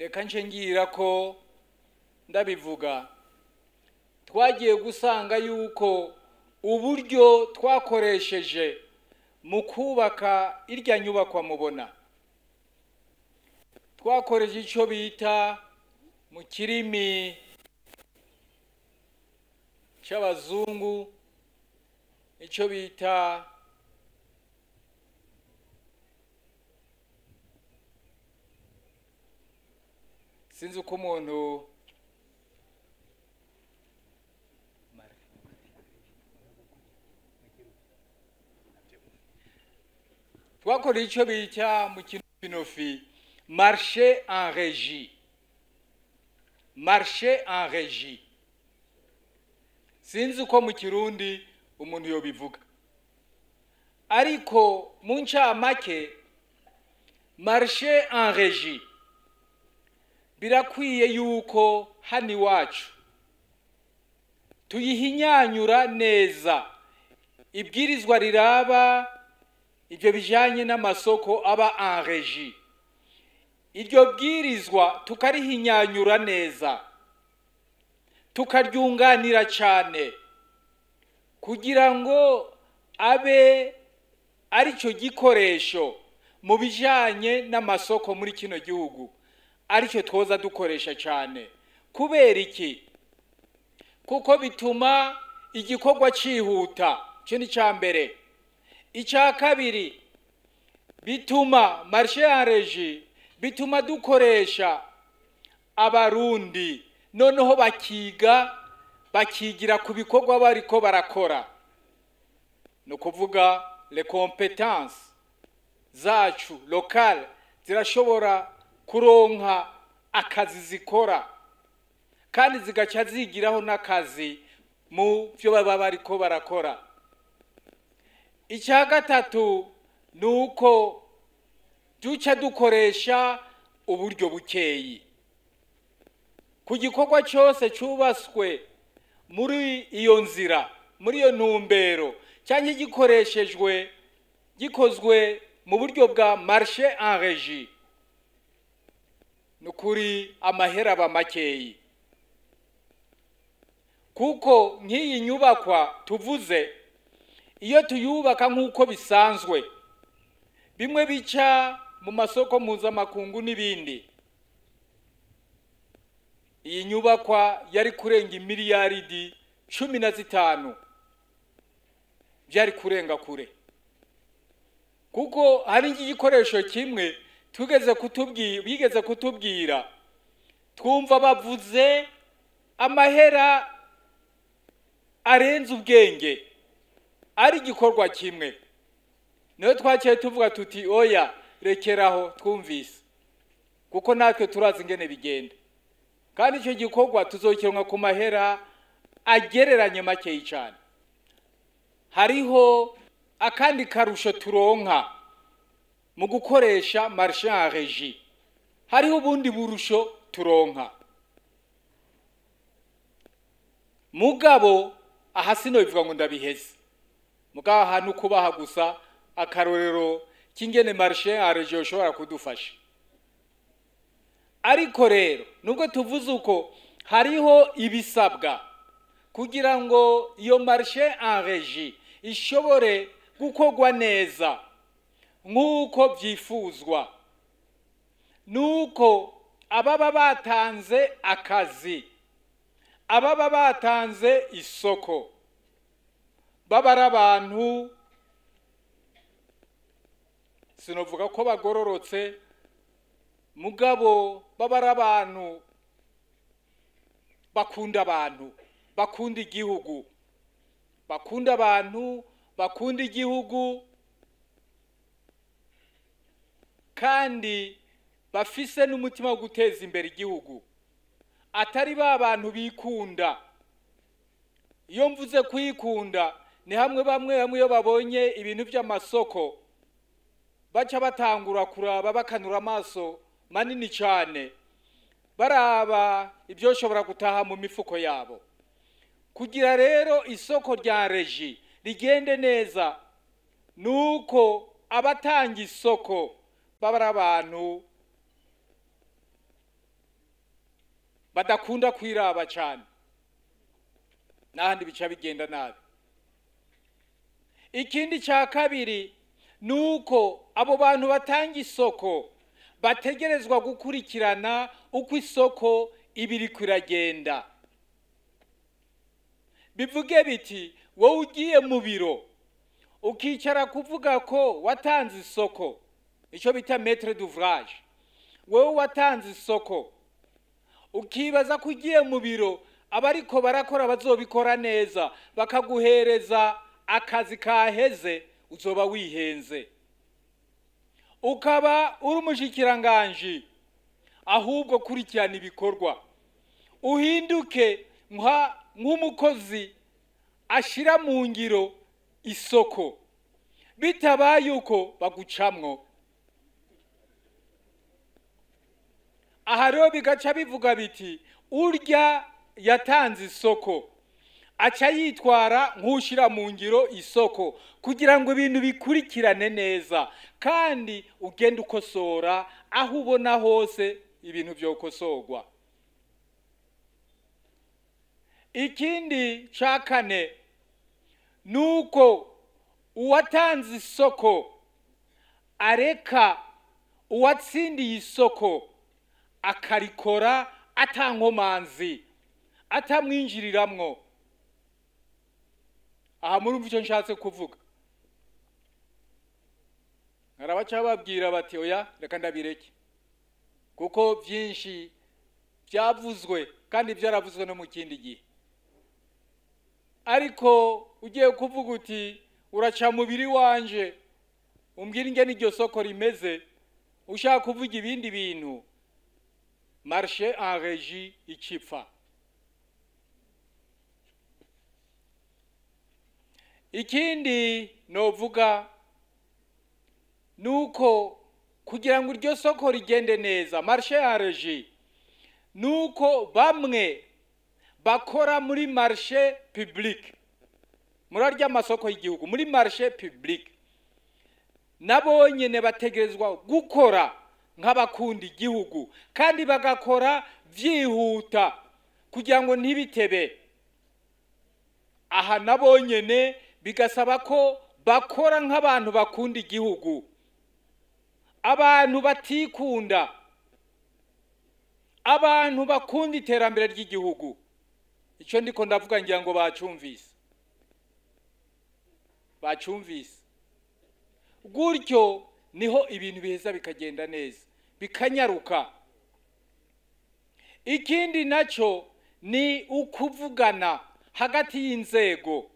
reka nce ngira ko ndabivuga twagiye gusanga yuko uburyo twakoresheje mu kubaka irya nyubakwa mubona twakoresheje icyo bita mu kirimi cy'abazungu icyo bita sinzi uko umuntu twakora icyo bita mu kinofinofi marché en régie sinzi uko mu kirundi umuntu yobivuga ariko mu ncamake marché en régie birakwiye yuko hano iwacu tuyihinyanyura neza ibwirizwa riraba ibyo bijanye n'amasoko aba en régie iryo bwirizwa tukarihinyanyura neza tukaryunganira cyane kugira ngo abe aricyo gikoresho mu bijanye n'amasoko muri kino gihugu aricyo twoza dukoresha cyane kubera iki kuko bituma igikorwa cihuta cyo ni cyambere icya kabiri bituma marché en régie bituma dukoresha abarundi noneho bakigira ku bikorwa bariko barakora no kuvuga les compétences zacu locales zirashobora kuronka akazi zikora kandi zigaca zigiraho n'akazi mu byo baba bariko barakora icya gatatu nuko duca dukoresha uburyo bukeyi ku gikorwa cyose cyubaswe muri iyo nzira muri iyo ntumbero cyangwa gikozwe mu buryo bwa marché en régie nukuri amahera aba makeyi kuko nk'iyi nyubakwa tuvuze iyo tuyubaka nk'uko bisanzwe bimwe bica mu masoko mpuzamakungu n'ibindi iyi nyubakwa yari kurenga imiliyaridi 15 byari kurenga kure kuko hari igikoresho kimwe bigeze kutubwira twumva bavuze amahera arenze ubwenge ari igikorwa kimwe niyo twaciye tuvuga tuti oya rekeraho twumvise kuko natwe turazi ingene bigenda kandi icyo gikorwa tuzokironka ku mahera agereranye makeyi cyane hariho akandi karusho turonka mu gukoresha marché en régie hariho ubundi burusho turonka mugabo aha sino bivuga ngo ndabiheze mugabo ahantu kubaha gusa akarorero kingene marché en régie ushobora kudufasha ariko rero nubwo tuvuze uko hariho ibisabwa kugira ngo iyo marché en régie ishobore gukorwa neza nk'uko byifuzwa nuko ababa batanze akazi ababa batanze isoko baba ari abantu sinovuga ko bagororotse mugabo baba ari abantu bakunda igihugu bakunda igihugu kandi bafise n'umutima wo guteza imbere igihugu atari ba bantu bikunda iyo mvuze kwikunda ni hamwe bamwe iyo babonye ibintu by'amasoko baca batangura kuraba bakanura amaso manini cyane baraba ibyo shobora gutaha mu mifuko yabo kugira rero isoko rya régie rigende neza nuko abatanga isoko baba ari abantu badakunda kwiraba cyane, n'ahandi bica bigenda nabi. Ikindi cya kabiri nuko abo bantu batanga isoko bategerezwa gukurikirana uko isoko ibiri kuragenda. Bivuge biti wowe ugiye mu biro ukicara kuvuga ko watanze isoko, icyo bita maître d'ouvrage, wowe watanze isoko ukibaza ko ugiye mu biro abariko barakora bazobikora neza bakaguhereza akazi kaheze, uzoba wihenze. Ukaba uri umushikiranganji ahubwo kurikirana ibikorwa, uhinduke nk'umukozi ashira mu ngiro isoko, bitabaye uko bagucamwo. Aha rero bigaca bivuga biti urya yatanze isoko aca yitwara nk'ushira mu ngiro isoko kugira ngo ibintu bikurikirane neza, kandi ugenda ukosora aho ubona hose ibintu byo kosorwa. Ikindi ca kane nuko uwatanze isoko areka uwatsindiye isoko akarikora atankomanzi, atamwinjiriramwo. Aha murumva icyo nshatse kuvuga. Ngarabaca babwira bati oya reka ndabireke, kuko byinshi byavuzwe kandi byaravuzwe no mu kindi gihe. Ariko ugiye kuvuga uti uraca mubiri wanje umbwira ingene iryo soko rimeze, ushaka kuvuga ibindi bintu, marché en régie icipfa. Ikindi novuga nuko kugira ngo iryo soko rigende neza, marché en régie, nuko bamwe bakora muri marché public, murarya amasoko y'igihugu muri marché public, nabo nyene bategerezwa gukora nk'abakunda igihugu kandi bagakora vyihuta kugira ngo ntibitebe. Aha nabo nyene bigasaba ko bakora nk'abantu bakunda igihugu, abantu batikunda, abantu bakunda iterambere ry'igihugu. Icyo ndiko ndavuga ngira ngo bacumvise. Gutyo niho ibintu biheza bikagenda neza, bikanyaruka. Ikindi naco ni ukuvugana hagati y'inzego.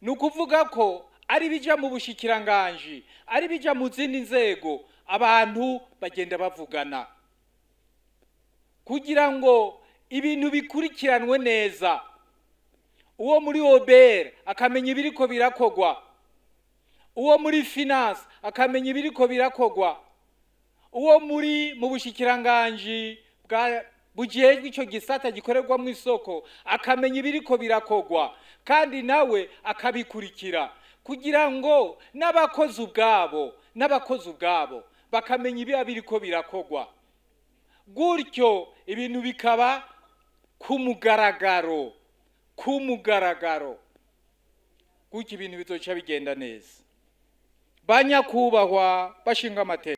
Nukuvuga ko ari bija mu bushikiranganji, ari bija mu zindi nzego, abantu bagenda bavugana kugira ngo ibintu bikurikiranwe neza. Uwo muri OBR akamenya ibiriko birakogwa, uwo muri finance akamenya ibiriko birakogwa, uwo muri mu bushikiranganji bujejwe ico gisata gikorerwa mu isoko akamenya ibiriko birakogwa, kandi nawe akabikurikira kugira ngo n'abakozi ubwabo bakamenya ibiba biriko birakogwa. Gutyo ibintu bikaba ku mugaragaro, gutyo ibintu bizoca bigenda neza. Banyakubahwa bashinga amateka.